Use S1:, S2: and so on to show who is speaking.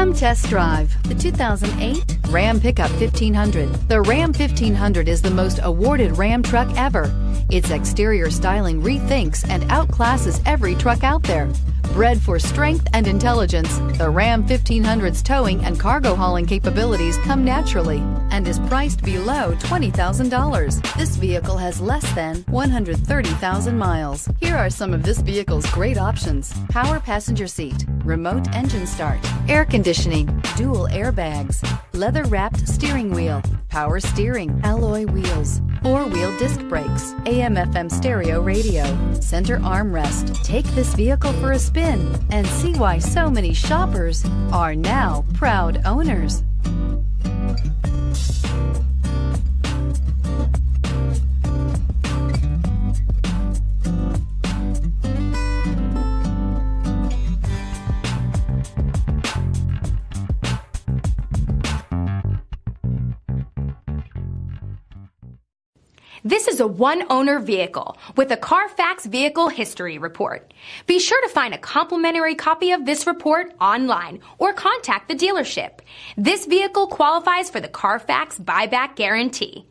S1: Come test drive the 2008 Ram Pickup 1500. The Ram 1500 is the most awarded Ram truck ever. Its exterior styling rethinks and outclasses every truck out there. Bred for strength and intelligence, the Ram 1500's towing and cargo hauling capabilities come naturally and is priced below $20,000. This vehicle has less than 130,000 miles. Here are some of this vehicle's great options: power passenger seat, remote engine start, air conditioning, dual airbags, leather-wrapped steering wheel, power steering, alloy wheels, four-wheel disc brakes, AM/FM stereo radio, center armrest. Take this vehicle for a spin and see why so many shoppers are now proud owners.
S2: This is a one-owner vehicle with a Carfax Vehicle History Report. Be sure to find a complimentary copy of this report online or contact the dealership. This vehicle qualifies for the Carfax Buyback Guarantee.